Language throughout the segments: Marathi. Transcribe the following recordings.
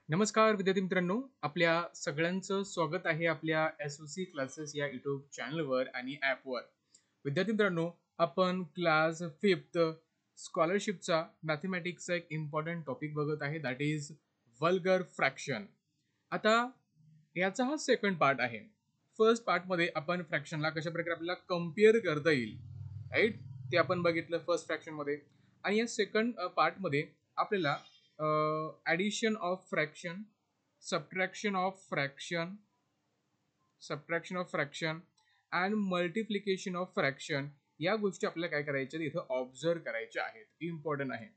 नमस्कार विद्यार्थी मित्रांनो, आपल्या सगळ्यांचं स्वागत आहे आपल्या एसओसी क्लासेस या युट्यूब चॅनलवर आणि ॲपवर. विद्यार्थी मित्रांनो, आपण क्लास 5th स्कॉलरशिपचा मॅथमॅटिक्सचा एक इम्पॉर्टंट टॉपिक बघत आहे, दॅट इज वल्गर फ्रॅक्शन. आता याचा हा सेकंड पार्ट आहे. फर्स्ट पार्टमध्ये आपण फ्रॅक्शनला कशा प्रकारे आपल्याला कम्पेअर करता येईल, राईट, ते आपण बघितलं फर्स्ट फ्रॅक्शनमध्ये. आणि या सेकंड पार्टमध्ये आपल्याला addition of fraction, subtraction of fraction and multiplication of fraction या गोष्टी आपल्याला काय करायच्या इथं ऑब्झर्व करायच्या आहेत, इम्पॉर्टंट आहे.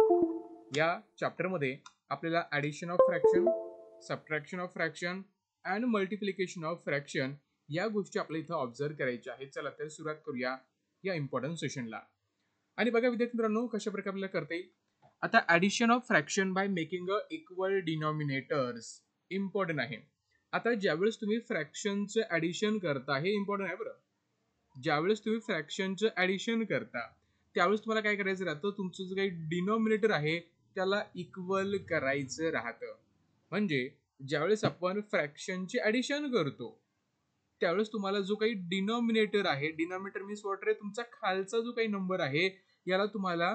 या चॅप्टरमध्ये आपल्याला addition of fraction, subtraction of fraction and multiplication of fraction या गोष्टी आपल्याला इथं ऑब्झर्व करायच्या आहेत. चला तर सुरुवात करूया या इम्पॉर्टंट सेशनला. आणि बघा विद्यार्थी मित्रांनो, कशा प्रकारे आपल्याला करता येईल. आता addition of fraction by making a equal denominators important आहे. आता ज्यावेळेस तुम्ही फ्रॅक्शनचं ॲडिशन करता, हे इम्पॉर्टंट आहे बरं. ज्यावेळेस तुम्ही फ्रॅक्शनचं ॲडिशन करता त्यावेळेस तुम्हाला काय करायचं राहतं, तुमचं जो काही डिनॉमिनेटर आहे त्याला इक्वल करायचं राहतं. म्हणजे ज्यावेळेस आपण फ्रॅक्शनचे ॲडिशन करतो त्यावेळेस तुम्हाला जो काही डिनॉमिनेटर आहे, डिनॉमिनेटर मीन्स व्हॉट आहे, तुमचा खालचा जो काही नंबर आहे याला तुम्हाला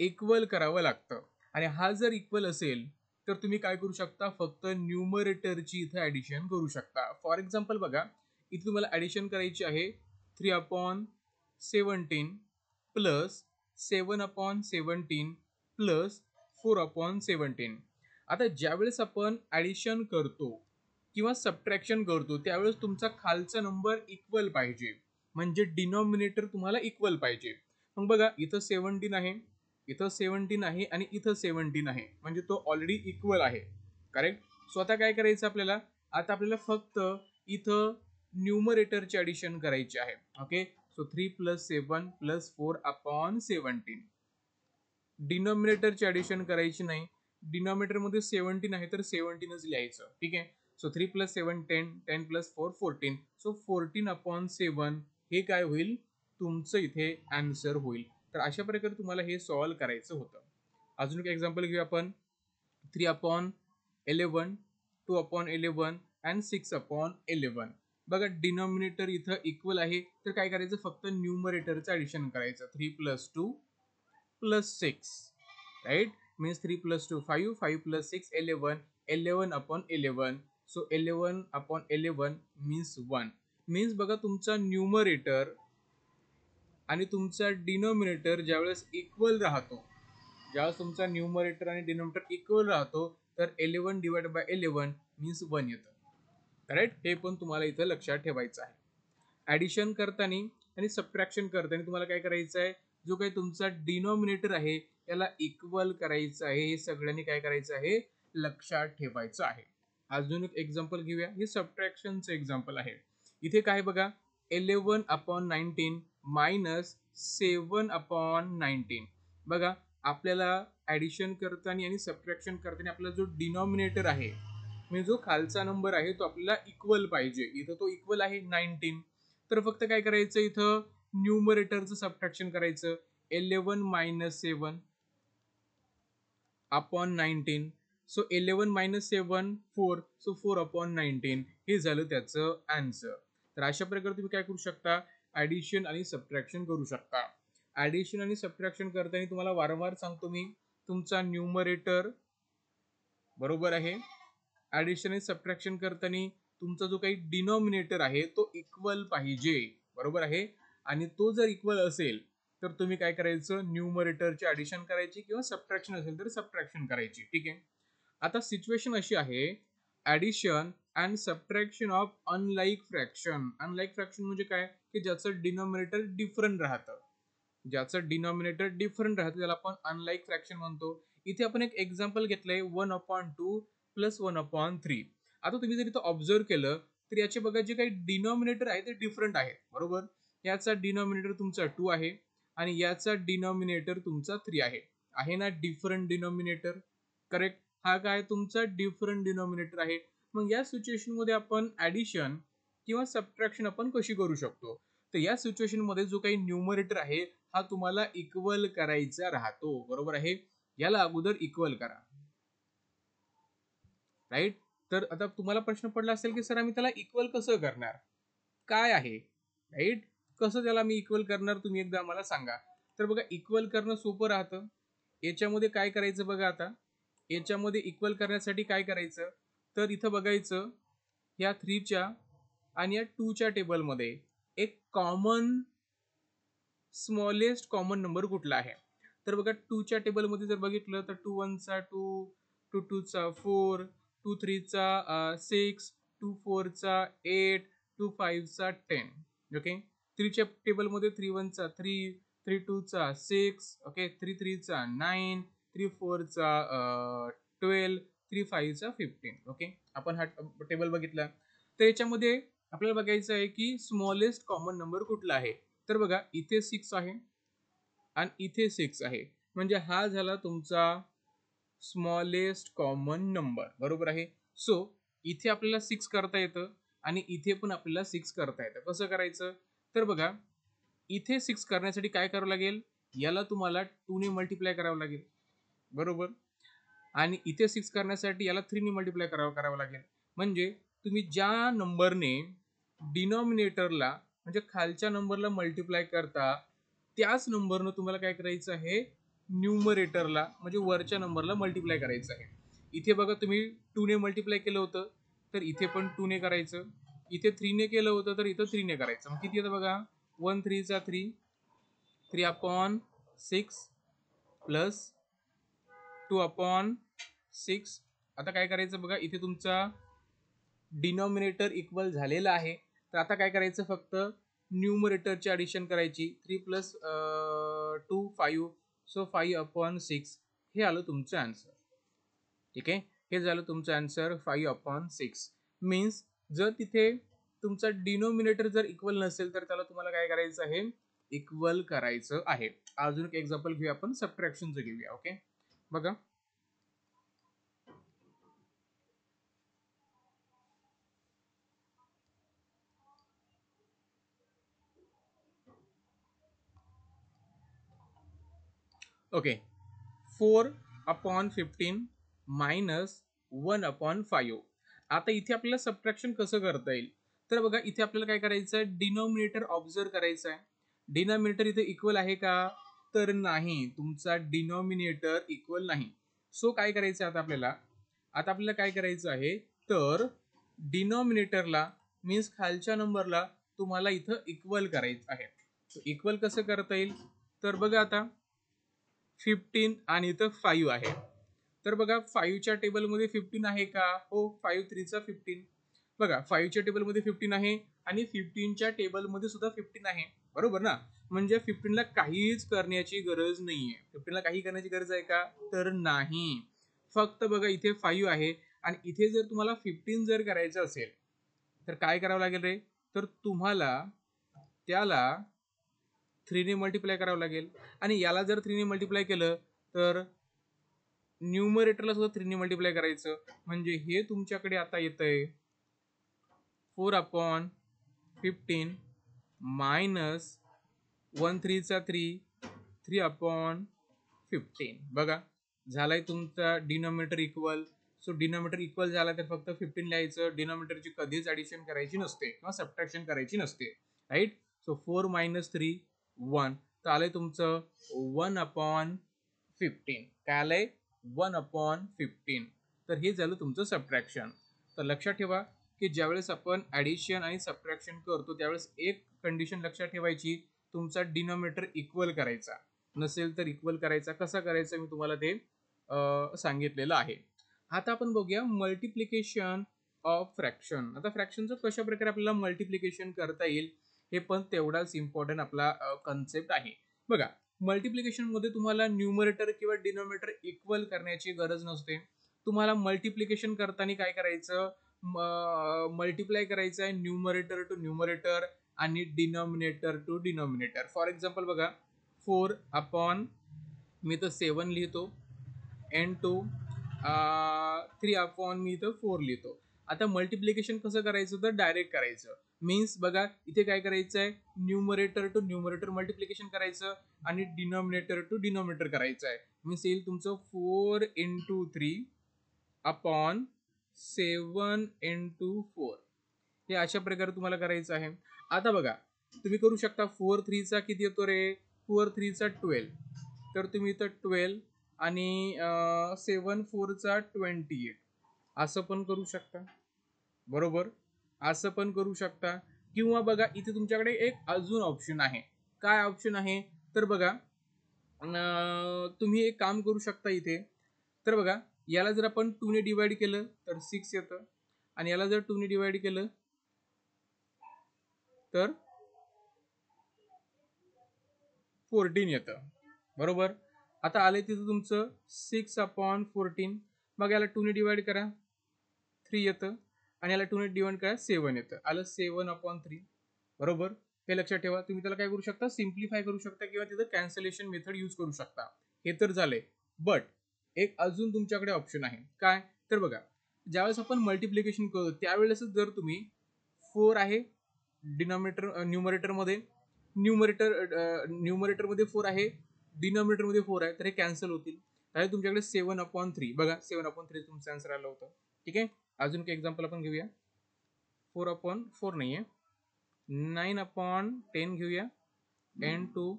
इक्वल करावं लागतं. आणि हा जर इक्वल असेल तर तुम्ही काय करू शकता, फक्त न्यूमरेटरची इथे ॲडिशन करू शकता. फॉर एक्झाम्पल बघा, इथे तुम्हाला ॲडिशन करायची आहे 3/17 प्लस 7/17 प्लस 4/17. आता ज्यावेळेस आपण ॲडिशन करतो किंवा सबट्रॅक्शन करतो त्यावेळेस तुमचा खालचा नंबर इक्वल पाहिजे, म्हणजे डिनॉमिनेटर तुम्हाला इक्वल पाहिजे. मग बघा, इथं 17 आहे, इथं 17 आहे आणि इथं 17 आहे, म्हणजे तो ऑलरेडी इक्वल आहे, करेक्ट. सो आता काय करायचं आपल्याला, आता आपल्याला फक्त इथं न्यूमरेटरची ॲडिशन करायची आहे. Okay, so 3 + 7 + 4/17. डिनॉमिनेटरची ॲडिशन करायची नाही. डिनॉमिनेटरमध्ये 17 आहे तर 17च लिहायचं, ठीक आहे. सो 3 + 7 10, 10 + 4 14. सो 14/7 हे काय होईल, तुमचं इथे आन्सर होईल. तर अशा प्रकारे तुम्हाला हे सॉल्व्ह करायचं होतं. अजून एक एक्झाम्पल घेऊया आपण. 3/11, 2/11 अँड 6/11. बघा, डिनॉमिनेटर इथं इक्वल आहे तर काय करायचं, फक्त न्यूमरेटरचं ॲडिशन करायचं. 3 + 2 + 6, right, means 3 + 2 5, 5 + 6 11, 11/11. So 11/11 means 1. Means बघा, तुमचा न्यूमरेटर आणि तुमचा डिनॉमिनेटर ज्यावेळेस इक्वल राहतो, ज्यावेळेस तुमचा न्यूमरेटर आणि डिनॉमिनेटर इक्वल राहतो तर 11/11 मीन्स 1 येतं, करेक्ट. हे पण तुम्हाला इथं लक्षात ठेवायचं आहे. ॲडिशन करताना आणि सबट्रॅक्शन करताना तुम्हाला काय करायचं आहे, जो काही तुमचा डिनॉमिनेटर आहे याला इक्वल करायचं आहे. हे सगळ्यांनी काय करायचं आहे, लक्षात ठेवायचं आहे. अजून एक एक्झाम्पल घेऊया. हे सबट्रॅक्शनचं एक्झाम्पल आहे. इथे काय बघा, 11/19 मायनस 7/19. बघा, आपल्याला ॲडिशन करताना आणि सबट्रॅक्शन करताना आपला जो डिनॉमिनेटर आहे म्हणजे जो खालचा नंबर आहे तो आपल्याला इक्वल पाहिजे. इथं तो इक्वल आहे 19, तर फक्त काय करायचं, इथं न्यूमरेटरचं सबट्रॅक्शन करायचं. 11 - 7/19. सो 11 - 7 4, सो 4/19 हे झालं त्याचं आन्सर. तर अशा प्रकारे तुम्ही काय करू शकता, ॲडिशन आणि सबट्रॅक्शन करू शकता. ॲडिशन आणि सबट्रॅक्शन करताना तुम्हाला वारंवार सांगतो मी, तुमचा न्यूमरेटर बरोबर आहे. ॲडिशन आणि सबट्रॅक्शन करताना तुमचा जो काही डिनॉमिनेटर आहे तो इक्वल पाहिजे, बरोबर आहे. आणि तो जर इक्वल असेल तर तुम्ही काय करायचं, न्यूमरेटरची ॲडिशन करायची किंवा सबट्रॅक्शन असेल तर सबट्रॅक्शन करायची, ठीक आहे. आता सिच्युएशन अशी आहे, addition and subtraction of unlike fraction. Unlike fraction म्हणजे काय, की ज्याचं डिनॉमिनेटर डिफरंट राहतं. ज्याचं डिनॉमिनेटर डिफरंट राहतं त्याला आपण अनलाईक फ्रॅक्शन म्हणतो. इथे आपण एक एक्झाम्पल घेतलंय 1/2 + 1/3. आता तुम्ही जर इथं ऑब्झर्व केलं तर याचे बघा, जे काही डिनॉमिनेटर आहे ते डिफरंट आहे, बरोबर. याचा डिनॉमिनेटर तुमचा 2 आहे आणि याचा डिनॉमिनेटर तुमचा 3 आहे ना, डिफरंट डिनॉमिनेटर, करेक्ट. हा काय तुमचा डिफरंट डिनॉमिनेटर आहे. मग या सिच्युएशन मध्ये आपण ॲडिशन किंवा सबट्रॅक्शन आपण कशी करू शकतो, तर या सिच्युएशन मध्ये जो काही न्यूमरेटर आहे हा तुम्हाला इक्वल करायचा राहतो, बरोबर आहे. याला अगोदर इक्वल करा. राईट. तर आता तुम्हाला प्रश्न पडला असेल की सर आम्ही त्याला इक्वल कसं करणार, काय आहे, राईट, कसं त्याला मी इक्वल करणार, तुम्ही एकदा आम्हाला सांगा. तर बघा, इक्वल करणं सोपं राहतं. याच्यामध्ये काय करायचं बघा, आता याच्यामध्ये इक्वल करण्यासाठी काय करायचं, तर इथं बघायचं या 3च्या आणि या 2च्या टेबलमध्ये एक कॉमन स्मॉलेस्ट कॉमन नंबर कुठला आहे. तर बघा, 2च्या टेबलमध्ये जर बघितलं तर 2 1चा 2, 2 2चा 4, 2 3चा 6, 2 4चा 8, 2 5चा 10. ओके. 3च्या टेबलमध्ये 3 1चा 3, 3 2चा 6, ओके, 3 3चा 9, 3 4चा 12, 3 5चा 15. ओके, आपण हा टेबल बघितला. तर याच्यामध्ये आपल्याला बघायचं आहे की स्मॉलेस्ट कॉमन नंबर कुठला आहे. तर बघा, इथे 6 आहे आणि इथे 6 आहे, म्हणजे हा झाला तुमचा स्मॉलेस्ट कॉमन नंबर, बरोबर आहे. सो इथे आपल्याला 6 करता येतं आणि इथे पण आपल्याला 6 करता येतं. कसं करायचं, तर बघा, इथे 6 करण्यासाठी काय करावं लागेल, याला तुम्हाला 2 ने मल्टिप्लाय करावं लागेल, बरोबर. आणि इथे 6 करण्यासाठी याला 3 ने मल्टिप्लाय करावं लागेल. म्हणजे तुम्ही ज्या नंबरने डिनॉमिनेटरला म्हणजे खालच्या नंबरला मल्टिप्लाय करता, त्याच नंबरनं तुम्हाला काय करायचं आहे, न्यूमरेटरला म्हणजे वरच्या नंबरला मल्टिप्लाय करायचं आहे. इथे बघा, तुम्ही 2 ने मल्टिप्लाय केलं होतं, तर इथे पण 2 ने करायचं. इथे 3 ने केलं होतं, तर इथं 3 ने करायचं. मग किती येतं बघा, 1 3चा 3, 3 अपॉन 6 प्लस 2 अपॉन 6. आता काय करायचं बघा, इथे तुमचा डिनॉमिनेटर इक्वल झालेला आहे. तर आता काय करायचं, फक्त न्यूमरेटरची ॲडिशन करायची. 3 प्लस 2 5, सो 5 अपॉन 6 हे आलं तुमचं आन्सर. ठीक आहे, हे झालं तुमचं आन्सर 5 अपॉन 6. मीन्स जर तिथे तुमचा डिनोमिनेटर जर इक्वल नसेल तर त्याला तुम्हाला काय करायचं आहे, इक्वल करायचं आहे. अजून एक एक्झाम्पल घेऊया आपण, सबट्रॅक्शनचं घेऊया. ओके, बघा, ओके, 4 अपॉन 15 मायनस 1 अपॉन 5. आता इथे आपल्याला सबट्रॅक्शन कसं करता येईल, तर बघा, इथे आपल्याला काय करायचं आहे, डिनॉमिनेटर ऑब्झर्व करायचं आहे. डिनॉमिनेटर इथे इक्वल आहे का, तर नाही, तुमचा डिनॉमिनेटर इक्वल नाही. सो काय करायचं आता आपल्याला, काय करायचं आहे, तर डिनॉमिनेटरला मीन्स खालच्या नंबरला तुम्हाला इथं इक्वल करायचं आहे. इक्वल कसं करता येईल, तर बघा, आता 15 आणि इथं 5 आहे. तर बघा, 5च्या टेबलमध्ये 15 आहे का, हो, 5 3चा 15. बघा, 5च्या टेबलमध्ये 15 आहे आणि 15च्या टेबलमध्ये सुद्धा 15 आहे, बरोबर ना. म्हणजे 15ला काहीच करण्याची गरज नाहीये. 15ला काही करण्याची गरज आहे का, तर नाही. फक्त बघा, इथे 5 आहे आणि इथे जर तुम्हाला 15 जर करायचं असेल तर काय करावं लागेल रे, तर तुम्हाला त्याला 3 ने मल्टिप्लाय करावं लागेल. आणि याला जर 3 ने मल्टिप्लाय केलं तर न्यूमरेटरला सुद्धा 3 ने मल्टिप्लाय करायचं. म्हणजे हे तुमच्याकडे आता येतंय 4 अपॉन 15 मायनस 1 3चा 3, 3 अपॉन 15. बघा, झालाय तुमचा denominator equal. So denominator equal झाला तर फक्त 15 लिहायचं. डिनॉमिनेटरची कधीच ॲडिशन करायची नसते किंवा सबट्रॅक्शन करायची नसते, राईट. सो 4 मायनस 3 1, तर आलंय तुमचं 1 अपॉन 15. काय आलंय, 1 अपॉन 15. तर हे झालं तुमचं सबट्रॅक्शन. तर लक्षात ठेवा की ज्यावेळेस आपण ॲडिशन आणि सबट्रॅक्शन करतो त्यावेळेस एक कंडिशन लक्षात ठेवायची, तुमचा डिनॉमिनेटर इक्वल करायचा, नसेल तर इक्वल करायचा. कसा करायचा मी तुम्हाला ते सांगितलेलं आहे. आता आपण बघूया मल्टिप्लिकेशन ऑफ फ्रॅक्शन. आता फ्रॅक्शनचं कशा प्रकारे आपल्याला मल्टिप्लिकेशन करता येईल हे पण तेवढाच इम्पॉर्टंट आपला कन्सेप्ट आहे. बघा, मल्टिप्लिकेशन मध्ये तुम्हाला न्यूमरेटर किंवा डिनॉमिनेटर इक्वल करण्याची गरज नसते. तुम्हाला मल्टिप्लिकेशन करताना काय करायचं, मल्टिप्लाय करायचं आहे न्यूमरेटर टू न्यूमरेटर आणि denominator to denominator. For example बघा, 4 अपॉन मी तर 7 लिहितो एन टू 3 अपॉन मी इथं 4 लिहितो. आता मल्टिप्लिकेशन कसं करायचं, तर डायरेक्ट करायचं. मीन्स बघा, इथे काय करायचं आहे, न्यूमरेटर टू न्यूमरेटर मल्टिप्लिकेशन करायचं आणि डिनॉमिनेटर टू डिनॉमिनेटर करायचं आहे. मीन्स येईल तुमचं 4 इंटू 3 अपॉन 7 into 4. हे अशा प्रकारे तुम्हाला करायचं आहे. आता बघा तुम्ही करू शकता 4 3 चा किती येतो रे, 4 3 चा 12. तर तुम्ही इथं 12 आणि 7 4 चा 28 असं पण करू शकता, बरोबर. असं पण करू शकता. किंवा बघा इथे तुमच्याकडे एक अजून ऑप्शन आहे. काय ऑप्शन आहे तर बघा, तुम्ही एक काम करू शकता इथे. तर बघा याला जर आपण 2 ने डिवाइड केलं तर 6 येतं आणि याला जर 2 ने डिवाइड केलं तर 14 येतं, बरोबर. आता आले तिथं तुमचं 6/14. मग याला 2 ने डिवाइड करा 3 येतं आणि याला 2 ने डिवाइड करा 7 येतं. आलं 7/3, बरोबर. हे लक्षात ठेवा. तुम्ही त्याला काय करू शकता, सिम्प्लिफाय करू शकता किंवा तिथं कॅन्सलेशन मेथड यूज करू शकता. हे तर झालंय. बट एक अजून तुमच्याकडे ऑप्शन आहे. काय तर बघा, ज्यावेळेस आपण मल्टिप्लिकेशन करतो त्यावेळेस जर तुम्ही 4 आहे डिनॉमिनेटर न्यूमरेटर मध्ये, न्यूमरेटर मध्ये 4 आहे, डिनॉमिनेटर मध्ये 4 आहे, तर हे कॅन्सल होतील. त्यामुळे तुमच्याकडे 7/3 बघा, 7/3 तुमचं आन्सर आलं होतं. ठीक आहे. अजून एक एक्झाम्पल आपण घेऊया. 4/4 नाहीये, 9/10 घेऊया एन टू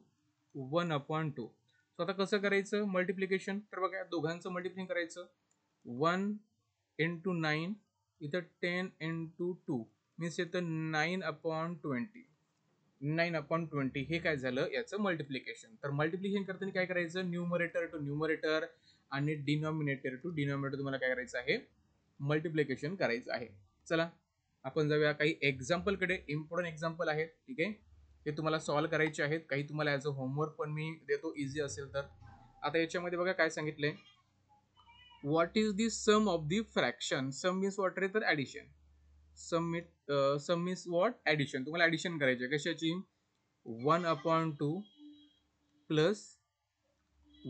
1/2. सो आता कसं करायचं मल्टिप्लिकेशन, तर बघा दोघांचं मल्टिप्लिकेशन करायचं. 1 into 9 इथं 10 into 2 मीन्स येतं 9/20. 9/20 हे काय झालं याचं मल्टिप्लिकेशन. तर मल्टिप्लिकेशन करताना काय करायचं, न्यूमरेटर टू न्यूमरेटर आणि डिनॉमिनेटर टू डिनॉमिनेटर तुम्हाला काय करायचं आहे, मल्टिप्लिकेशन करायचं आहे. चला आपण जाऊया काही एक्झाम्पल कडे. इम्पॉर्टंट एक्झाम्पल आहेत, ठीक आहे. हे तुम्हाला सॉल्व्ह करायचे आहेत. काही तुम्हाला ॲज अ होमवर्क पण मी देतो इझी असेल तर. आता याच्यामध्ये बघा काय सांगितलंय, what is the sum of the fraction. Sum means what रे, तर addition. Sum means what, addition. तुम्हाला ॲडिशन करायची कशाची, 1/2 प्लस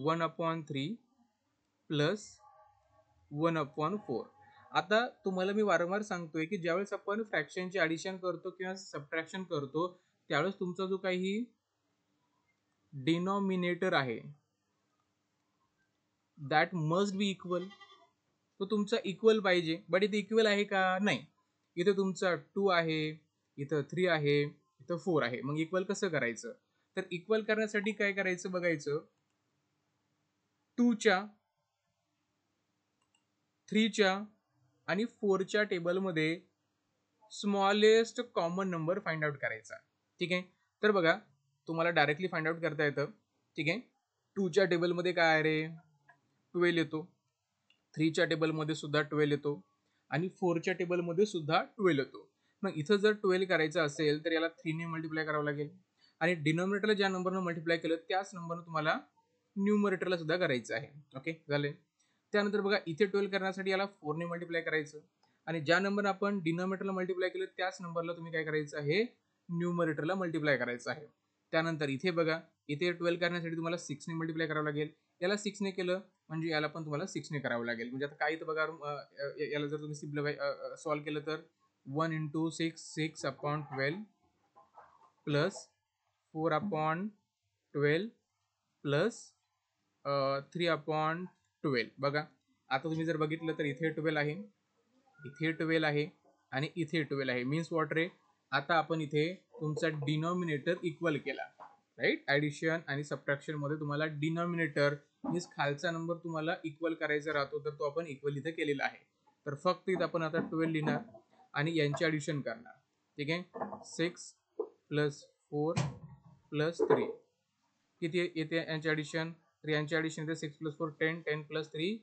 1/3 प्लस 1/4. आता तुम्हाला मी वारंवार सांगतोय की ज्यावेळेस आपण फ्रॅक्शनचे ॲडिशन करतो किंवा सबट्रॅक्शन करतो त्यावेळेस तुमचा जो काही डिनॉमिनेटर आहे दॅट मस्ट बी इक्वल. तो तुमचा इक्वल पाहिजे. बट इथे इक्वल आहे का, नाही. इथे तुमचा 2 आहे, इथं 3 आहे, इथं 4 आहे. मग इक्वल कसं करायचं, तर इक्वल करण्यासाठी काय करायचं बघायचं, 2 च्या 3 च्या आणि 4 च्या टेबलमध्ये smallest common number find out करायचा. ठीक आहे. तर बघा तुम्हाला डायरेक्टली फाइंड आउट करता येतं. ठीक आहे. 2 च्या टेबलमध्ये काय आहे रे, 12 येतो. 3 च्या टेबलमध्ये सुद्धा 12 येतो आणि 4 च्या टेबलमध्ये सुद्धा 12 येतो. मग इथं जर 12 करायचं असेल तर याला 3 ने मल्टिप्लाय करावं लागेल आणि डिनॉमिनेटरला ज्या नंबरनं मल्टिप्लाय केलं त्याच नंबरनं तुम्हाला न्यूमरेटरला सुद्धा करायचं आहे. ओके झाले. त्यानंतर बघा इथे 12 करण्यासाठी याला 4 ने मल्टिप्लाय करायचं आणि ज्या नंबर आपण डिनॉमिनेटरला मल्टिप्लाय केलं त्याच नंबरला तुम्ही काय करायचं आहे, न्यूमरेटरला मल्टिप्लाय करायचं आहे. त्यानंतर इथे बघा, इथे 12 करण्यासाठी तुम्हाला 6 ने मल्टिप्लाय करावं लागेल. याला 6 ने केलं म्हणजे याला पण तुम्हाला 6 ने करावं लागेल. म्हणजे आता काय इथं बघा, याला जर तुम्ही सिम्प्लिफाय सॉल्व्ह केलं तर 1 into 6 6/12 प्लस 4/12 प्लस 3/12. बघा आता तुम्ही जर बघितलं तर इथे 12 आहे, इथे 12 आहे आणि इथे 12 आहे. मीन्स वॉट रे, आता आपण इथे तुमचा डिनॉमिनेटर इक्वल केला, राईट. ॲडिशन आणि सबट्रॅक्शन मध्ये तुम्हाला डिनॉमिनेटर मीन्स खालचा नंबर तुम्हाला इक्वल करायचा राहतो, तर तो आपण इक्वल इथे केलेला आहे. तर फक्त इथं आपण आता 12 लिहिणार आणि यांचे ॲडिशन करणार. ठीक आहे. 6 प्लस 4 प्लस 3 किती येते यांचे ॲडिशन, तर यांचे ॲडिशन येते 6 प्लस 4 10, 10 प्लस 3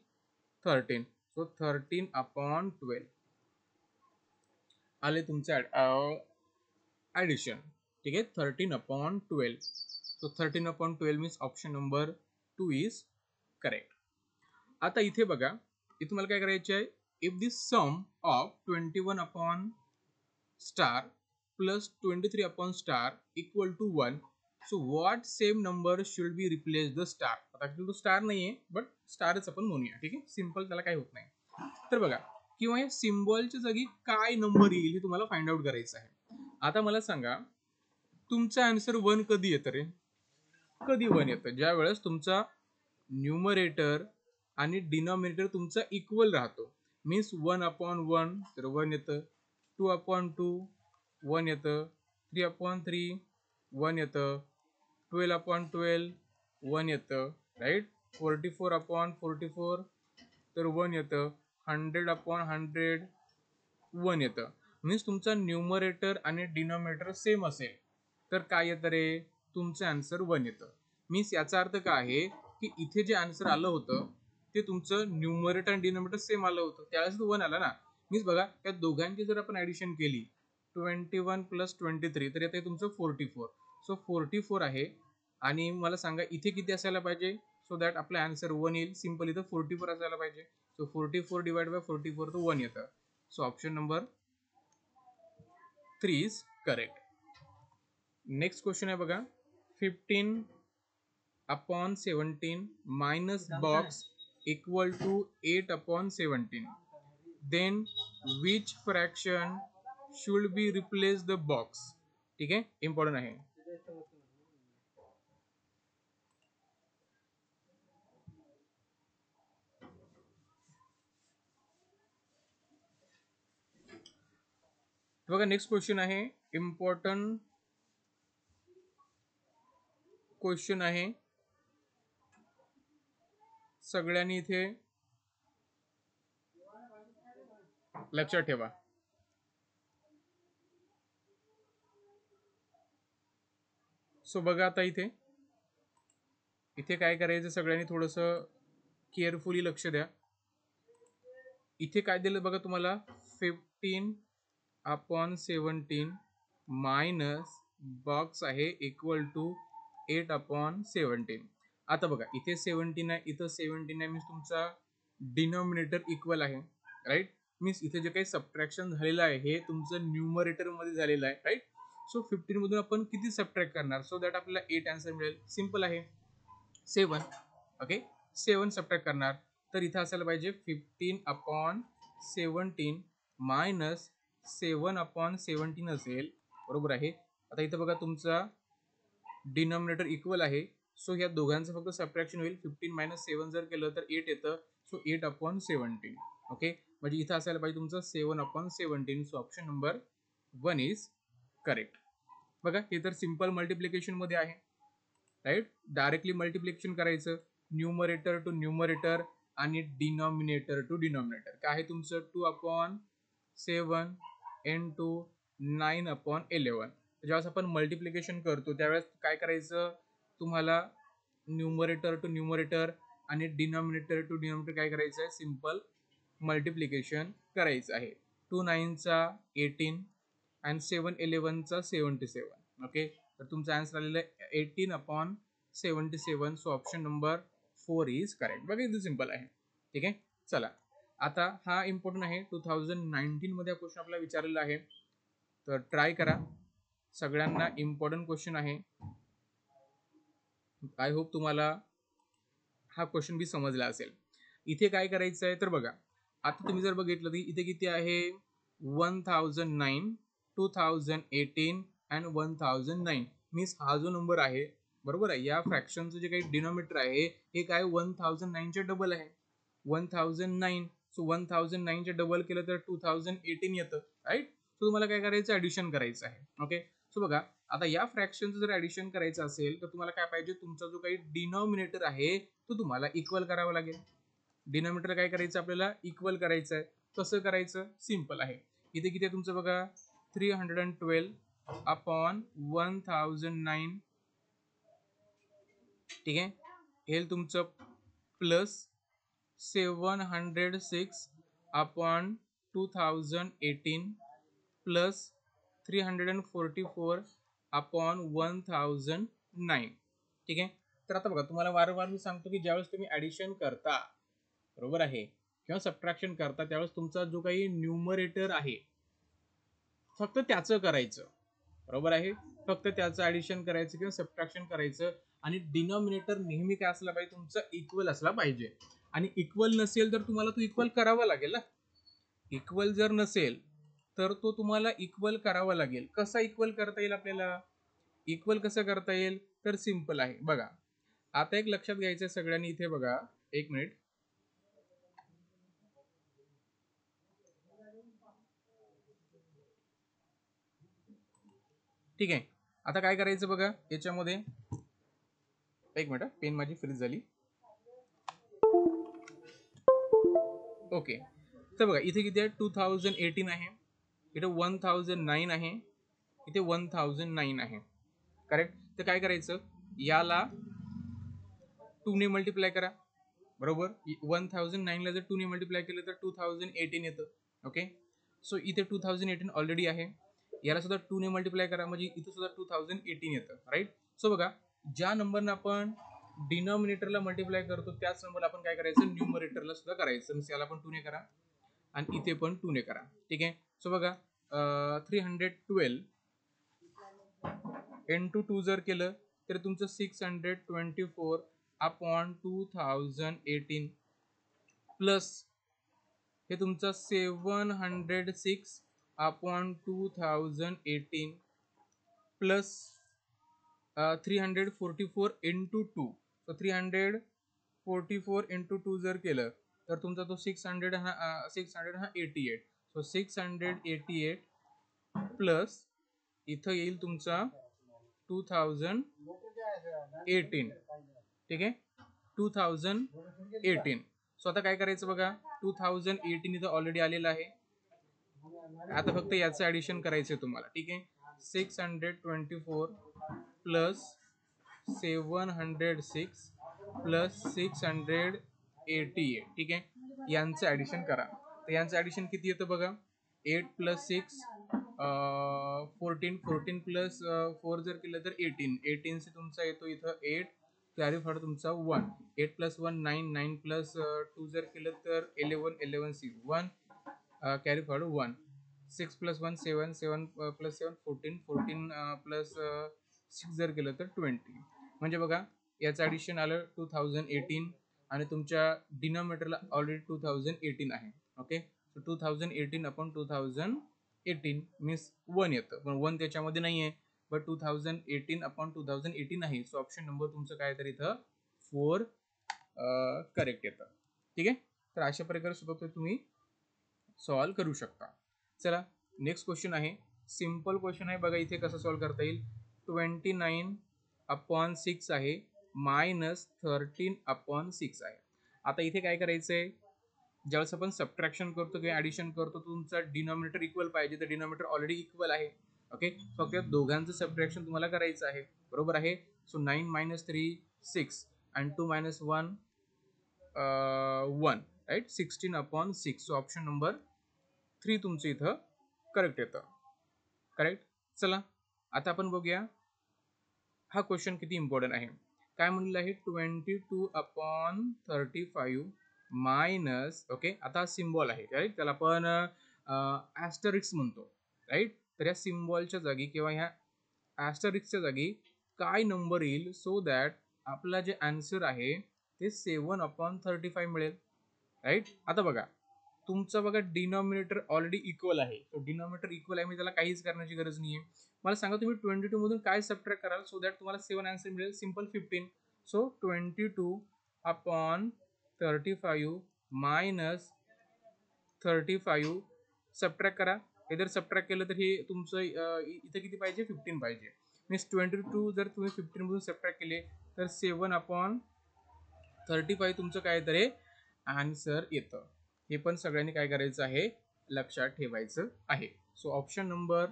13. सो 13/12 आले तुमचे ॲडिशन. ठीक आहे. 13/12. So 13/12 means option number 2 is correct. आता इथे बघा, इथे तुम्हाला काय करायचे आहे, if the sum of 21 star plus 23 upon star equal to 1, so what same number should be replace the star. आता तो स्टार नाहीये बट स्टारच आपण म्हणूया. ठीक आहे. सिम्पल, त्याला काही होत नाही. तर बघा, किंवा या सिम्बॉलच्या जागी काय नंबर येईल हे तुम्हाला फाइंड आउट करायचं आहे. आता मला सांगा, तुमचा आन्सर 1 कधी येतं रे, कधी 1 येतं, ज्या वेळेस तुमचा न्यूमरेटर आणि डिनॉमिनेटर तुमचा इक्वल राहतो. मीन्स 1/1 तर 1 येतं, 2/2 1 येतं, 3/3 1 येतं, 12/12 1 येतं, राईट. 44/44 तर 1 येतं, 100/100 1 येतं. मीन्स तुमचा न्यूमरेटर आणि डिनॉमिनेटर सेम असेल तर काय येतं रे, तुमचं आन्सर 1 येतं. मीन्स याचा अर्थ काय आहे की इथे जे आन्सर आलं होतं ते तुमचं न्यूमरेटर आणि डिनॉमिनेटर सेम आलं होतं, त्यावेळेस 1 आला ना. मीन्स बघा या दोघांची जर आपण ऍडिशन केली 21 + 23 तर येते तुमचं 44. सो 44 आहे आणि मला सांगा इथे किती असायला पाहिजे, सो दॅट आपलं आन्सर 1 येईल. सिम्पल इथं 44 असायला पाहिजे. सो 44 डिवाइड बाय 44 तर 1 येतं. So option number 3 is correct. Next question आहे बघा, 15/17 minus box equal to 8/17. Then which fraction should be replace the box? ठीक आहे, इम्पॉर्टंट आहे. बघा नेक्स्ट क्वेश्चन आहे, इम्पॉर्टंट क्वेश्चन आहे, सगळ्यांनी इथे लक्षात ठेवा. सो बघा आता इथे इथे काय करायचं, सगळ्यांनी थोडंसं केअरफुली लक्ष द्या. इथे काय दिलं बघा तुम्हाला, 15/17 मायनस बॉक्स आहे इक्वल टू 8/17. आता बघा इथे 17 आहे, इथं 17 आहे, मीन्स तुमचा डिनॉमिनेटर इक्वल आहे, राईट. मीन्स इथे जे काही सबट्रॅक्शन झालेलं आहे हे तुमचं न्यूमरेटर मध्ये झालेलं आहे, राईट. सो 15 मधून आपण किती सबट्रॅक्ट करणार, सो दॅट आपल्याला 8 आन्सर मिळेल. सिम्पल आहे, 7. ओके, 7 सबट्रॅक्ट करणार तर इथं असायला पाहिजे 15/17 मायनस 7/17 असेल, बरोबर आहे. आता इथं बघा तुमचा डिनॉमिनेटर इक्वल आहे, सो ह्या दोघांचं फक्त सबट्रॅक्शन होईल. 15 - 7 जर केलं तर 8 येतं, सो 8/17. ओके, म्हणजे इथं असायला पाहिजे तुमचं 7/17. So option number 1 is correct. बघा हे तर सिम्पल मल्टिप्लिकेशन मध्ये आहे, राईट. डायरेक्टली मल्टिप्लिकेशन करायचं, न्यूमरेटर टू न्यूमरेटर आणि डिनॉमिनेटर टू डिनॉमिनेटर. काय आहे तुमचं 2/7 into 9/11. ज्यावेळेस आपण मल्टिप्लिकेशन करतो त्यावेळेस काय करायचं, तुम्हाला न्यूमरेटर टू न्यूमरेटर आणि डिनॉमिनेटर टू डिनॉमिनेटर काय करायचं आहे, सिम्पल मल्टिप्लिकेशन करायचं आहे. 2 9 18 आणि 7 11 77. ओके, तर तुमचा आन्सर आलेला आहे 18/77. So option number 4 is correct. बघा इथे सिम्पल आहे, ठीक आहे. चला आता हा इम्पॉर्टंट आहे, 2019 मध्ये हा क्वेश्चन आपल्याला विचारलेला आहे, तर ट्राय करा. सगळ्यांना इम्पॉर्टंट क्वेश्चन आहे. आय होप तुम्हाला हा क्वेश्चन बी समजला असेल. इथे काय करायचं आहे तर बघा, आता तुम्ही जर बघितलं तर इथे किती आहे, 1009, 2018 अँड 1009. मीन्स हा जो नंबर आहे, बरोबर आहे, या फ्रॅक्शनचं जे काही डिनॉमिनेटर आहे हे काय 1009 चे डबल आहे, 1009. सो 1009 चे डबल केलं तर 2018 येतं, राईट. सो तुम्हाला काय करायचं, ऍडिशन करायचं आहे. ओके, सो बघा आता या फ्रॅक्शनचं जर ऍडिशन करायचं असेल तर तुम्हाला काय पाहिजे, तुमचा जो काही डिनॉमिनेटर आहे तो तुम्हाला इक्वल करावा लागेल. डिनॉमिनेटर काय करायचं, आपल्याला इक्वल करायचं आहे. कसं करायचं, सिम्पल आहे. इथे किती आहे तुमचं बघा, 312/1009, ठीक आहे. हे तुमचं प्लस 706/2018 प्लस 344/1009, ठीक आहे. तर आता बघा तुम्हाला वारंवार मी सांगतो की ज्यावेळेस तुम्ही ऍडिशन करता, बरोबर आहे, किंवा सबट्रॅक्शन करता त्यावेळेस तुमचा जो काही न्यूमरेटर आहे फक्त त्याचं करायचं, बरोबर आहे. फक्त त्याचं ऍडिशन करायचं किंवा सबट्रॅक्शन करायचं. आणि डिनॉमिनेटर नेहमी काय असला पाहिजे, तुमचा इक्वल असला पाहिजे. आणि इक्वल नसेल तर तुम्हाला तो इक्वल करावा लागेल ना. इक्वल जर नसेल तर तो तुम्हाला इक्वल करावा लागेल. कसा इक्वल करता येईल आपल्याला, इक्वल कसं करता येईल तर सिम्पल आहे. बघा आता एक लक्षात घ्यायचं सगळ्यांनी, इथे बघा एक मिनिट. ठीक आहे. आता काय करायचं बघा याच्यामध्ये, एक मिनिट, पेन माझी फ्रीज झाली. ओके, तर बघा इथे किती आहे, 2018 आहे, इथे 1009 आहे, इथे 1009 आहे, करेक्ट. तर काय करायचं, याला 2 ने मल्टिप्लाय करा, बरोबर. 1009 ला जर 2 ने मल्टिप्लाय केलं तर 2018 येतं. ओके, सो इथे 2018 ऑलरेडी आहे, याला सुद्धा 2 ने मल्टिप्लाय करा म्हणजे इथे सुद्धा 2018 येतं, राईट. सो बघा ज्या नंबरनं आपण डिनॉमिनेटरला मल्टिप्लाय करतो त्याच नंबरला आपण काय करायचं, न्यूमरेटरला सुद्धा करायचं. याला पण 2 ने करा आणि इथे पण 2 ने करा, ठीक आहे. सो बघा 312 into 2 जर केलं तर तुमचं 624 अपॉन 2018 प्लस हे तुमचं 706 upon 2018 plus 344 into 2. So 344 into 2 जर केलं तर तुमचा तो 600 हा 88. सो 688 प्लस इथं येईल तुमचा 2018, ठीक आहे, 2018. सो आता काय करायचं बघा, 2018 इथं ऑलरेडी आलेलं आहे, आता फक्त याचं ऍडिशन करायचं तुम्हाला, ठीक आहे. 624 प्लस 706 प्लस 688, ठीक आहे, यांचं ऍडिशन करा. तर यांचं ऍडिशन किती येतं बघा, 8 प्लस 6 14, 14 प्लस 4 जर केलं तर 18, 18 से तुमचा येतो इथं 8, कॅरी फॉरवर्ड तुमचा 1, 8 प्लस 1 9, 9 प्लस 2 जर केलं तर 11, 11 6 1, carry forward 1, 6 plus 1 7, 7 plus 7 14, 14 plus 6 जर केलं तर 20. म्हणजे बघा याचं ॲडिशन आलं 2018 आणि तुमच्या डिनॉमिनेटरला ऑलरेडी 2018 आहे. ओके, सो 2018 अपॉन 2018 मीन्स 1 येतं, पण 1 त्याच्यामध्ये नाही आहे, बट 2018 अपॉन 2018 आहे. सो ऑप्शन नंबर तुमचं काय तर इथं 4 करेक्ट येतं, ठीक आहे. तर अशा प्रकारे सुद्धा तुम्ही सॉल्व करू शकता. चला नेक्स्ट क्वेश्चन आहे, सिंपल क्वेश्चन आहे बघा, इथे कसं सॉल्व करता येईल. 29 अपॉन 6 आहे मायनस 13 अपॉन 6 आहे. आता इथे काय करायचं आहे, ज्यावेळेस आपण सबट्रॅक्शन करतो किंवा ॲडिशन करतो तुमचा डिनॉमिनेटर इक्वल पाहिजे, तर डिनॉमिनेटर ऑलरेडी इक्वल आहे. ओके, फक्त दोघांचं सबट्रॅक्शन तुम्हाला करायचं आहे, बरोबर आहे. So 9 minus 3 6 and 2 minus 1 1, right, 16 upon 6. So option number 3 तुमचं इथं करेक्ट येतं, करेक्ट. चला आता आपण बघूया हा क्वेश्चन किती इम्पॉर्टंट आहे. काय म्हणलेलं आहे, 22 अपॉन 35 मायनस, ओके, आता सिम्बॉल आहे, राईट, त्याला आपण ॲस्टरिक्स म्हणतो, राईट. तर या सिम्बॉलच्या जागी किंवा ह्या ॲस्टरिक्सच्या जागी काय नंबर येईल, सो दॅट आपला जे आन्सर आहे ते 7 अपॉन 35 मिळेल, राईट. आता बघा तुमचं बघा डिनॉमिनेटर ऑलरेडी इक्वल आहे, तो डिनॉमिनेटर इक्वल आहे, मी त्याला काहीच करण्याची गरज नाही आहे. मला सांगा तुम्ही 22 मधून काय सबट्रॅक्ट कराल सो दॅट तुम्हाला 7 आन्सर मिळेल, simple 15. So 22 upon 35 minus 35 subtract करा. हे जर सबट्रॅक्ट केलं तर हे तुमचं इथं किती पाहिजे, 15 पाहिजे. मीन्स 22 जर तुम्ही 15 मधून सबट्रॅक्ट केले तर 7 अपॉन 35 तुमचं काय तर हे आन्सर येतं. हे पण सगळ्यांनी काय करायचं आहे, लक्षात ठेवायचं आहे. So option number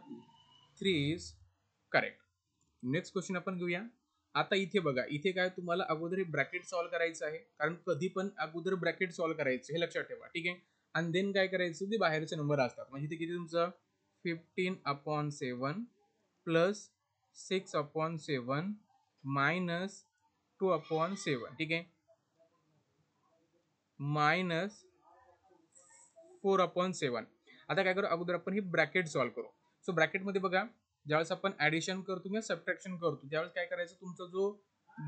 3 is correct. Next question आपण घेऊया. आता इथे बघा, इथे काय तुम्हाला अगोदर हे ब्रॅकेट सॉल्व्ह करायचं आहे, कारण कधी पण अगोदर ब्रॅकेट सॉल्व्ह करायचं हे लक्षात ठेवा, ठीक आहे. आणि देन काय करायचं, ते बाहेरचे नंबर असतात. म्हणजे इथे किती तुमचं 15 upon 7 plus 6 upon 7 minus 2 upon 7, ठीक आहे, मायनस 4 अपॉन 7. आता काय करू, अगोदर आपण ही ब्रॅकेट सॉल्व्ह करू. सो ब्रॅकेटमध्ये बघा ज्यावेळेस आपण ॲडिशन करतो किंवा सबट्रॅक्शन करतो त्यावेळेस काय करायचं, तुमचा जो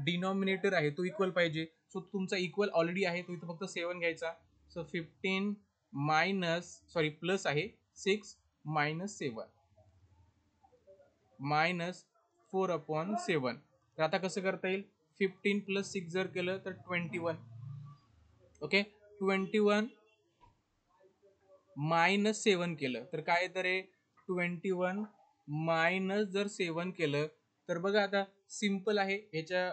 डिनॉमिनेटर आहे तो इक्वल पाहिजे. सो तुमचा इक्वल ऑलरेडी आहे, तो इथं फक्त 7 घ्यायचा. सो 15 मायनस प्लस आहे 6 मायनस 7 मायनस 4 अपॉन 7. तर आता कसं करता येईल, 15 प्लस 6 जर केलं तर 21, ओके, 21 मायनस 7 केलं तर काय तर 21 मायनस जर 7 केलं तर बघा आता सिंपल आहे, ह्याच्या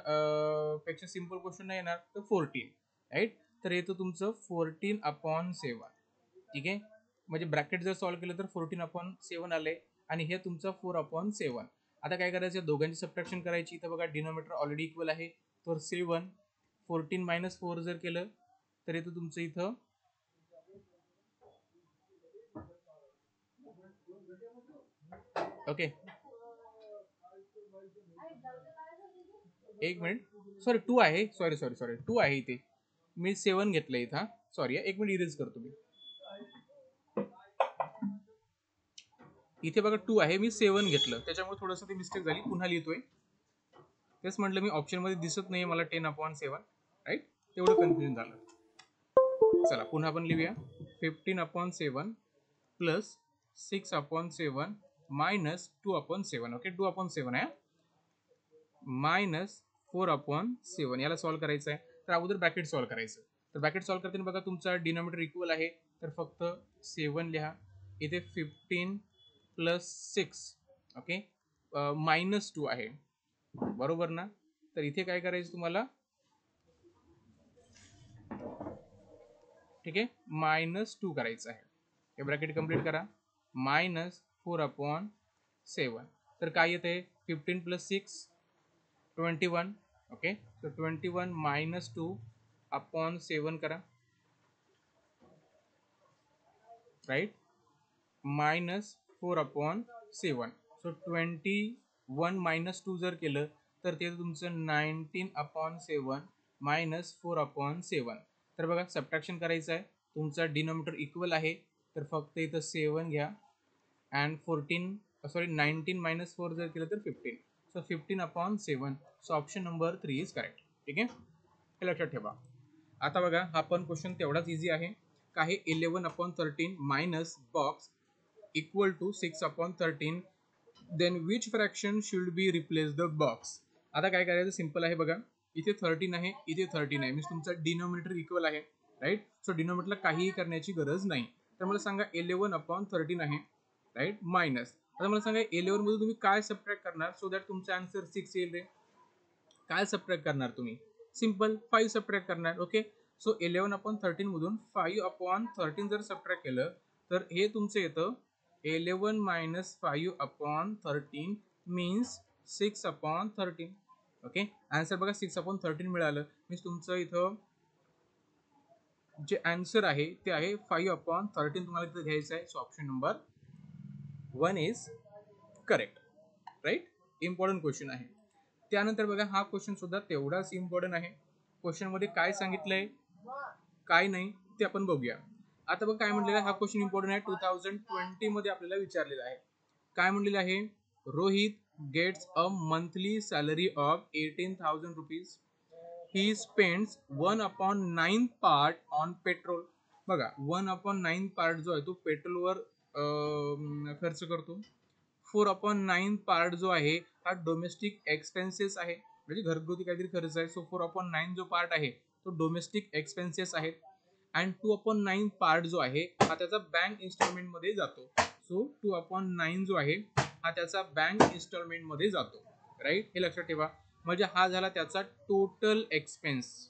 पेक्षा सिंपल क्वेश्चन नाही येणार तर 14, राईट. तर येतं तुमचं 14/7. ठीक आहे, म्हणजे ब्रॅकेट जर सॉल्व्ह केलं तर 14/7 आले आणि हे तुमचं 4/7. आता काय करायचं, दोघांची सबट्रॅक्शन करायची. इथं बघा डिनोमिनेटर ऑलरेडी इक्वल आहे, तर 7 14 - 4 जर केलं तर येतं तुमचं इथं ओके. एक मिनिट, सॉरी 2 आहे, सॉरी सॉरी सॉरी 2 आहे इथे, मी 7 घेतलं इथं. सॉरी, एक मिनिट इरेज करतो मी. इथे बघा 2 आहे, मी 7 घेतलं, त्याच्यामुळे थोडंसं ती मिस्टेक झाली, पुन्हा लिहितोय. तेच म्हटलं मी, ऑप्शन मध्ये दिसत नाही मला 10/7, राईट. तेवढं कन्फ्युजन झालं. चला पुन्हा आपण लिहूया. 15/7 प्लस 6/7 मायनस 2/7. ओके, 2/7 आहे, मायनस 4/7. याला सॉल्व्ह करायचं आहे तर अगोदर ब्रॅकेट सॉल्व्ह करायचं. तर ब्रॅकेट सॉल्व्ह करताना बघा तुमचा डिनोमिनेटर इक्वल आहे, तर फक्त 7 लिहा. इथे 15 प्लस 6, ओके, -2 आहे, बरोबर ना. तर इथे काय करायचं तुम्हाला, ठीक आहे, -2 करायचं आहे. हे ब्रॅकेट कम्प्लीट करा, -4/7. तर काय येते, 15 प्लस 6 21. ओके, so 21 - 2/7 करा, राईट, -4/7. सो 21 - 2 जर केलं तर ते तुमचं 19/7 -4/7. तर बघा सबट्रॅक्शन करायचं आहे, तुमचा डिनोमिनेटर इक्वल आहे, तर फक्त इथं 7 घ्या अँड 14, सॉरी 19 - 4 जर केलं तर 15. So 15/7. So option number 3 is correct. ठीक आहे, हे लक्षात ठेवा. आता बघा हा पण क्वेश्चन तेवढाच इझी आहे. काय 11/13 minus box equal to 6/13, then which fraction should be replace the box. आता काय करायचं, सिंपल आहे बघा. इथे 13 आहे, इथे 13 आहे, मीन्स तुमचा डिनोमिनेटर इक्वल आहे, राईट. सो डिनोमिनेटरला काहीही करण्याची गरज नाही. तर मला सांगा 11/13 आहे, राईट, मायनस. आता मला सांगा 11 मधून तुम्ही काय सबट्रॅक्ट करणार सो दॅट तुमचा आन्सर 6 येईल रे. काय सबट्रॅक्ट करणार तुम्ही, सिंपल 5 सबट्रॅक्ट करणार. ओके, सो 11/13 मधून 5/13 जर सबट्रॅक्ट केलं तर हे तुमचं येतं 11 - 5/13 मीन्स 6/13. ओके, आन्सर बघा 6/13 मिळालं, मीन्स तुमचं इथं जे आन्सर आहे ते आहे 5/13. तुम्हाला इथं घ्यायचं आहे. So option number 1 is correct, right. Important question आहे. त्यानंतर बघा हा क्वेश्चन सुद्धा तेवढाच इम्पॉर्टंट आहे. क्वेश्चन मध्ये काय सांगितलंय काय नाही ते आपण बघूया. आता बघ काय म्हटलेलं आहे, हा क्वेश्चन इम्पॉर्टंट आहे, 2020 मध्ये आपल्याला विचारलेला आहे. काय म्हणलेलं आहे, Rohit gets a monthly salary of 18,000 rupees. He spends 1/9 part on petrol. बघा 1/9 पार्ट जो आहे तो पेट्रोलवर खर्च करतो. 4/9 पार्ट जो आहे हा डोमेस्टिक एक्सपेन्सेस आहे, म्हणजे घरगुती काहीतरी खर्च आहे. सो 4/9 जो पार्ट आहे तो डोमेस्टिक एक्सपेन्सेस आहे. अँड 2/9 पार्ट जो आहे हा त्याचा बँक इन्स्टॉलमेंट मध्ये जातो. सो 2/9 जो आहे हा त्याचा बँक इन्स्टॉलमेंट मध्ये जातो, राईट. हे लक्षात ठेवा, म्हणजे हा झाला त्याचा टोटल एक्सपेन्स.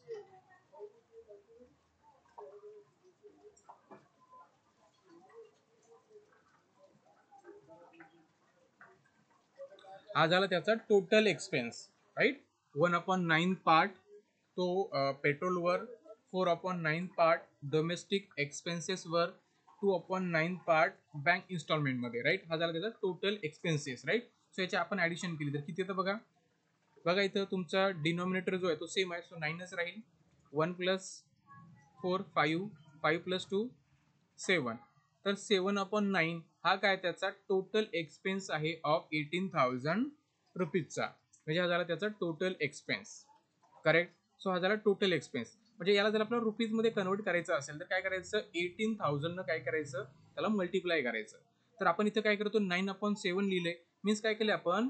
हा झाला त्याचा टोटल एक्सपेन्स, राईट. 1/9 पार्ट तो पेट्रोलवर, 4/9 पार्ट डोमेस्टिक एक्सपेन्सेसवर, 2/9 पार्ट बँक इन्स्टॉलमेंटमध्ये, राईट. हा झाला त्याचा टोटल एक्सपेन्सेस, राईट. सो याची आपण ऍडिशन केली तर किती येतं बघा. बघा इथं तुमचा डिनॉमिनेटर जो आहे तो सेम आहे, सो 9च राहील. 1 + 4 5, 5 + 2 7. तर 7/9 हा काय त्याचा टोटल एक्सपेन्स आहे ऑफ 18,000 रुपीजचा, म्हणजे हा झाला त्याचा टोटल एक्सपेन्स, करेक्ट. सो हा झाला टोटल एक्सपेन्स. म्हणजे याला जर आपल्याला रुपीज मध्ये कन्वर्ट करायचं असेल तर काय करायचं, 18,000 न काय करायचं, त्याला मल्टिप्लाय करायचं. तर आपण इथं काय करतो, 9/7 लिहिले, मीन्स काय केले आपण,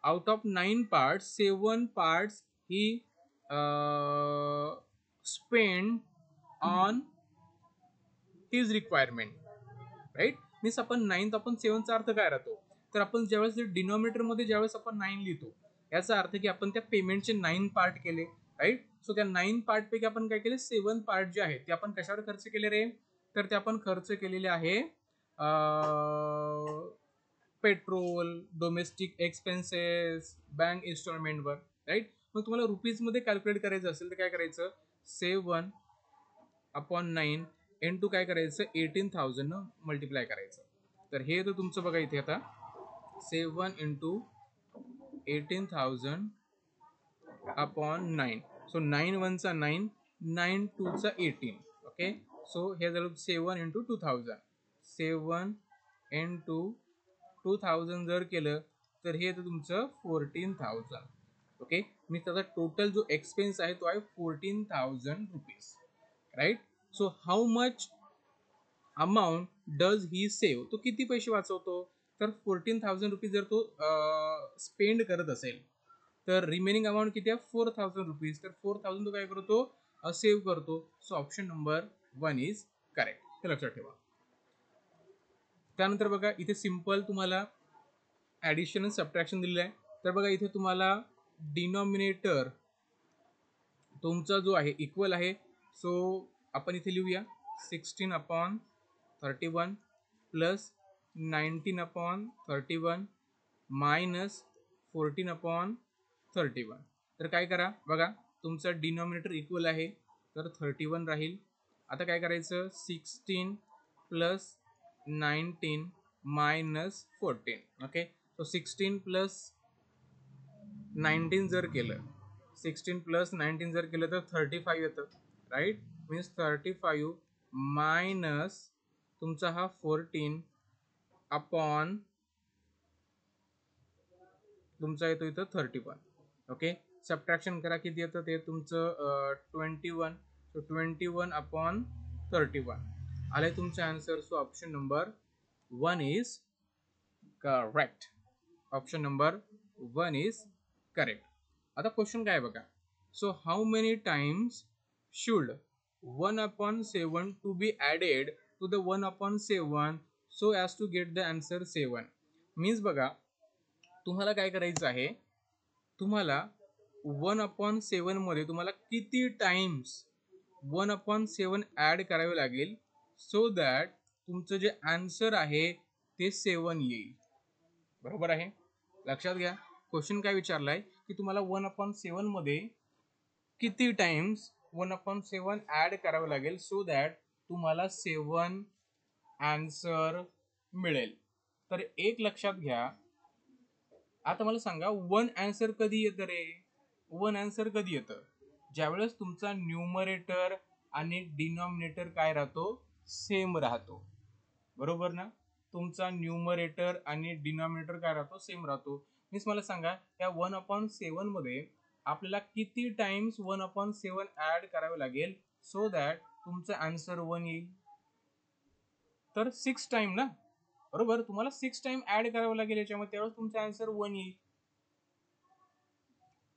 out of 9 parts 7 parts he spend on his requirement, right. Means आपण 9 आपण 7चा अर्थ काय राहतो, तर आपण ज्यावेळेस डिनॉमिनेटर मध्ये ज्यावेळेस आपण 9 लिहितो, याचा अर्थ की आपण त्या पेमेंटचे 9 पार्ट केले, राईट. सो त्या 9 पार्ट पैकी आपण काय केले, 7 पार्ट जे आहे ते आपण कशावर खर्च केले रे, तर ते आपण खर्च केलेले आहे पेट्रोल, डोमेस्टिक एक्सपेन्सेस, बँक इन्स्टॉलमेंटवर, राईट. मग तुम्हाला रुपीजमध्ये कॅल्क्युलेट करायचं असेल तर काय करायचं, 7/9 इंटू काय करायचं, 18,000 मल्टिप्लाय करायचं. तर हे तर तुमचं बघा इथे आता 7 इंटू 18,000/9. सो 9 1 9, 9 2 18. ओके. सो हे झालं 7 इंटू 2000. 7 इंटू 2000 जर केलं तर हे तर तुमचं 14,000. ओके. मी त्याचा टोटल जो एक्सपेन्स आहे तो आहे 14,000 rupees, right. So how much amount does he save, तो किती पैसे वाचवतो, तर 14,000 रुपीज जर तो स्पेंड करत असेल तर रिमेनिंग अमाऊंट किती आहे, 4,000 रुपीज. तर 4,000 तो काय करतो, सेव्ह करतो. So option number 1 is correct, हे लक्षात ठेवा. त्यानंतर बघा इथे सिंपल तुम्हाला ॲडिशन आणि सबट्रॅक्शन दिलेलं आहे. तर बघा इथे तुम्हाला डिनॉमिनेटर तुमचा जो आहे इक्वल आहे. सो आपण इथे लिहूया 16/31 प्लस 19/31 मायनस 14/31. तर काय करा बघा, तुमचा डिनॉमिनेटर इक्वल आहे तर 31 राहील. आता काय करायचं, 16 plus 19 minus 14. Okay. So 16 plus 19 जर केलं, 16 प्लस 19 जर केलं तर 35 येतं, राईट. मीन्स 35 मायनस तुमचा हा 14 अपॉन तुमचा येतो इथं 31. ओके. सबट्रॅक्शन करा, किती येतं ते तुमचं 21. सो 21/31 आलंय तुमचं answer. So option number 1 is correct. Option number 1 is correct. आता क्वेश्चन काय बघा, so how many times should 1/7 to be added to the 1/7 so as to get the answer 7. Means बघा तुम्हाला काय करायचं आहे, तुम्हाला 1/7 मध्ये तुम्हाला किती टाइम्स 1/7 ॲड करावे लागेल सो दॅट तुमचं जे आन्सर आहे ते 7 येईल. बरोबर आहे, लक्षात घ्या. क्वेश्चन काय विचारलाय की तुम्हाला 1/7 मध्ये किती टाइम्स 1/7 ॲड करावं लागेल सो दॅट तुम्हाला 7 आन्सर मिळेल. तर एक लक्षात घ्या, आता मला सांगा 1 आन्सर कधी येतं रे, 1 आन्सर कधी येतं, ज्यावेळेस तुमचा न्यूमरेटर आणि डिनॉमिनेटर काय राहतो, सेम राहतो. बरोबर ना, तुमचा न्यूमरेटर आणि डिनॉमिनेटर काय राहतो, सेम राहतो. मीन्स मला सांगा या 1/7 मध्ये आपल्याला किती टाइम्स 1/7 ॲड करावे लागेल सो दॅट तुमचं आन्सर 1 येईल. तर 6 टाइम ना, बरोबर. तुम्हाला 6 टाइम ऍड करावं लागेल याच्यामध्ये, त्यावेळेस तुमचा आन्सर 1 येईल,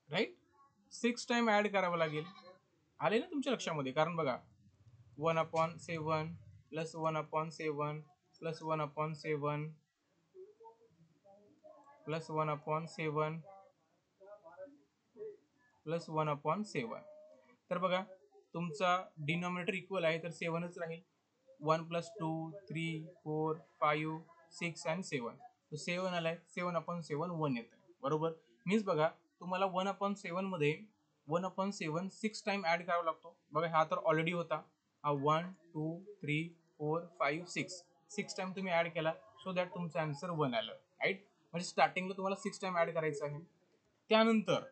राईट. 6 टाइम ऍड करावं लागेल. आले ना तुमच्या लक्षामध्ये, कारण बघा 1/7 प्लस 1/7 प्लस 1/7 प्लस 1/7 प्लस 1/7. तर बघा तुमचा डिनॉमिनेटर इक्वल आहे तर 7च राहील. 1 प्लस 2 3 4 5 6 आणि 7. तो 7 आलाय, 7/7 1 येत आहे, बरोबर. मीन्स बघा तुम्हाला 1/7 मध्ये 1/7 6 टाइम ऍड करावा लागतो. बघा हा तर ऑलरेडी होता, हा 1 2 3 4 5 6 टाइम तुम्ही ऍड केला सो दॅट तुमचं आन्सर 1 आलं, राईट. म्हणजे स्टार्टिंगला तुम्हाला 6 टाइम ऍड करायचं आहे. त्यानंतर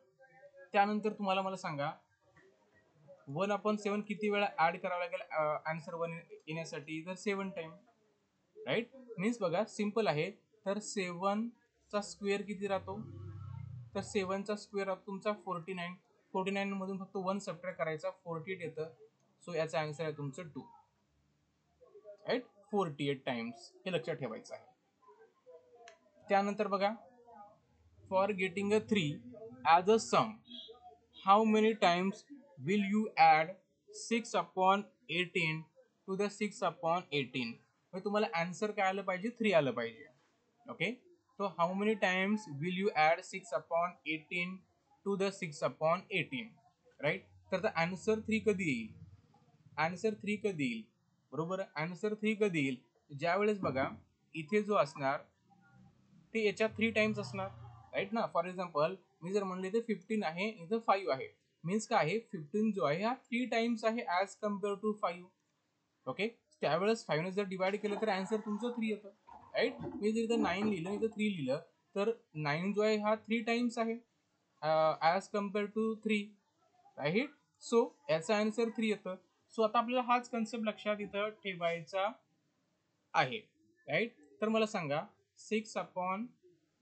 त्यानंतर तुम्हाला मला सांगा 1/7 किती वेळा ऍड करावं लागेल आन्सर 1 येण्यासाठी, तर 7 टाइम, राईट. मीन्स बघा सिंपल आहे. तर 7 चा स्क्वेअर किती राहतो, तर 7 चा स्क्वेअर राहतो तुमचा 49. 49 मधून फक्त 1 सबट्रॅक्ट करायचा, 48 येतं. सो याचा आन्सर आहे तुमचं 2, राईट. 48 टाइम्स, हे लक्षात ठेवायचं आहे. त्यानंतर बघा for getting a 3 as a sum how many times will you add 6/18 to the 6/18. म्हणजे तुम्हाला आन्सर काय आलं पाहिजे, 3 आलं पाहिजे. Okay. So how many times will you add 6 upon 18 to the 6 upon 18, right? तर आन्सर 3 कधी येईल? आन्सर 3 कधी येईल? बरोबर, आन्सर 3 कधी येईल? ज्या वेळेस बघा इथे जो असणार ते याच्या 3 टाइम्स असणार, राईट ना. फॉर एक्झाम्पल मी जर म्हणले ते 15 आहे, इथं 5 आहे, मीन्स काय आहे 15 जो आहे हा 3 टाइम्स आहे ऍज कम्पेअर टू 5. ओके, त्यावेळेस 5 ने जर डिवाइड केलं तर आन्सर तुमचं 3 येतं, राईट. मी जर इथं 9 लिहिलं, इथं 3 लिहिलं, तर 9 जो आहे हा 3 टाइम्स आहे as compare to 3, right. So याचा आन्सर 3 येतं. सो आता आपल्याला हाच कन्सेप्ट लक्षात इथं ठेवायचा आहे, राईट. तर मला सांगा 6 अपॉन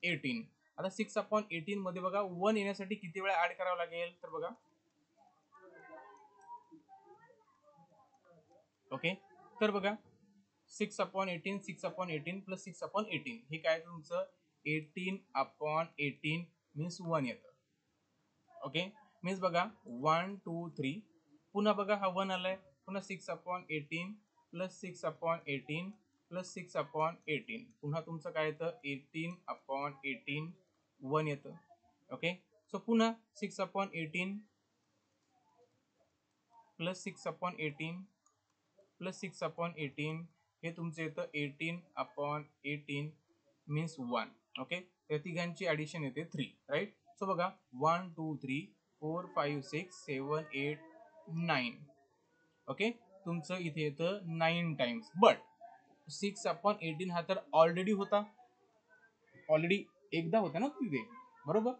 18, आता 6 अपॉन 18 मध्ये बघा 1 येण्यासाठी किती वेळा ऍड करावं लागेल? तर बघा, ओके, तर बघा 6 अपॉन 18, 6 अपॉन 18 प्लस 6 अपॉन 18 हे काय तुमचं 18 अपॉन 18 मीन्स 1 येतं. ओके, मीन्स बघा 1 2 3, पुन्हा बघा हा 1 आलाय, पुन्हा 6 upon 18 plus 6 upon 18 plus 6 upon 18, पुन्हा तुमचं काय येतं 18 अपॉन 18 1 येतं. ओके, सो पुन्हा 6 upon 18 plus 6 upon 18 plus 6 upon 18 हे तुमचं येतं 18 अपॉन 18 मीन्स 1. ओके, त्या तिघांची ॲडिशन येते 3, राईट. सो बघा 1 2 3 4 5 6 7 8 9. ओके, तुमचं इथे येतं 9 टाइम्स. बट 6 अपॉन 18 हा तर ऑलरेडी होता, ऑलरेडी एकदा होता ना तिथे, बरोबर,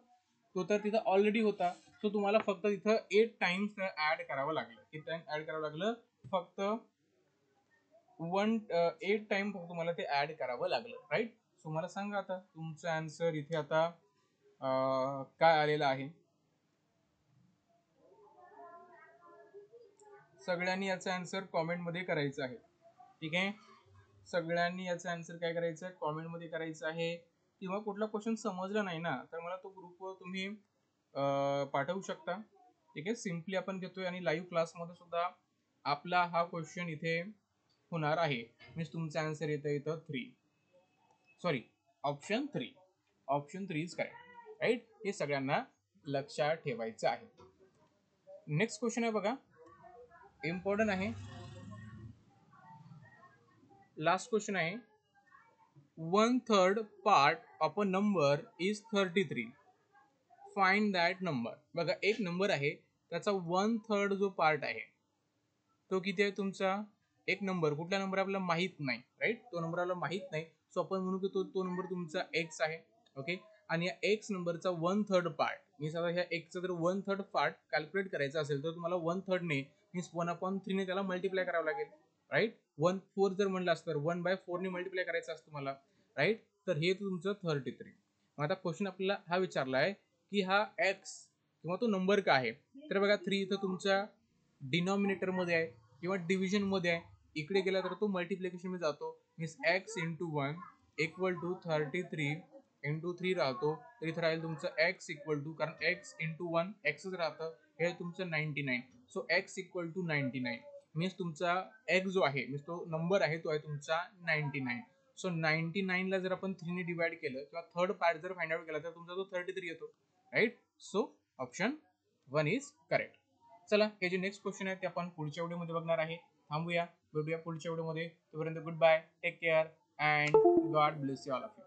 तो तर तिथं ऑलरेडी होता. सो तुम्हाला फक्त तिथं 8 टाइम्स ऍड करावं लागलं. किती टाइम ऍड करावं लागलं? फक्त 8 टाइम फक्त तुम्हाला ते ऍड करावं लागलं, राईट. सो मला सांगा आता तुमचं आन्सर इथे आता काय आलेलं आहे? सगळ्यांनी याचा आन्सर कॉमेंट मध्ये करायचं आहे, ठीक आहे. सगळ्यांनी याचा आन्सर काय करायचं आहे? कॉमेंट मध्ये करायचं आहे. किंवा कुठला क्वेश्चन समजला नाही ना, तर मला तो ग्रुपवर तुम्ही पाठवू शकता, ठीक आहे. सिम्पली आपण घेतोय आणि लाईव्ह क्लासमध्ये सुद्धा आपला हा क्वेश्चन इथे होणार आहे. मीन्स तुमचा आन्सर येतं इथं 3, sorry option 3, option 3 is correct, right. हे सगळ्यांना लक्षात ठेवायचं आहे. नेक्स्ट क्वेश्चन आहे बघा, इम्पॉर्टंट आहे, लास्ट क्वेश्चन आहे. 1/3 part of a number is 33, find that number. बघा एक नंबर आहे, त्याचा 1/3 जो पार्ट आहे तो किती आहे तुमचा? एक नंबर, कुठला नंबर आपल्याला माहित नाही, राईट. तो नंबर आपल्याला माहित नाही, सो आपण म्हणू की तो नंबर तुमचा एक्स आहे. ओके, आणि या एक्स नंबरचा 1/3 पार्ट मीन्स आता ह्या एक्सचा जर 1/3 पार्ट कॅल्क्युलेट करायचा असेल तर तुम्हाला 1/3 ने मीन्स 1/3 ने त्याला मल्टिप्लाय करावं लागेल, राईट. 1/4 जर म्हणलं असतं तर 1/4 ने मल्टिप्लाय करायचं असतं तुम्हाला, राईट. तर हे तुमचं 33. मग आता क्वेश्चन आपल्याला हा विचारला आहे की हा एक्स किंवा तो नंबर का आहे? तर बघा 3 इथं तुमच्या डिनॉमिनेटर मध्ये आहे किंवा डिव्हिजन मध्ये आहे, इकडे गेला तर तो मल्टिप्लिकेशन मध्ये जातो. Means X into 1 equal to 33 into 3 राहतो, तर इथे राहील तुमचं एक्स इक्वल टू, कारण एक्स इंटू 1 एक्सच राहतं, हे तुमचं 99. So X equal to 99 means तुमचा एक्स जो आहे मीन्स तो नंबर आहे तो आहे तुमचा 99. सो 99 ला जर आपण 3 ने डिवाइड केलं किंवा थर्ड पार्ट जर फाइंड आउट केला तर तुमचा तो 33 येतो, right. So option 1 is correct. चला, हे जे नेक्स्ट क्वेश्चन आहे ते आपण पुढच्या व्हिडिओमध्ये बघणार आहे. थांबूया, भेटूया पुढच्या व्हिडिओमध्ये. तोपर्यंत good bye, take care and God bless you all of you.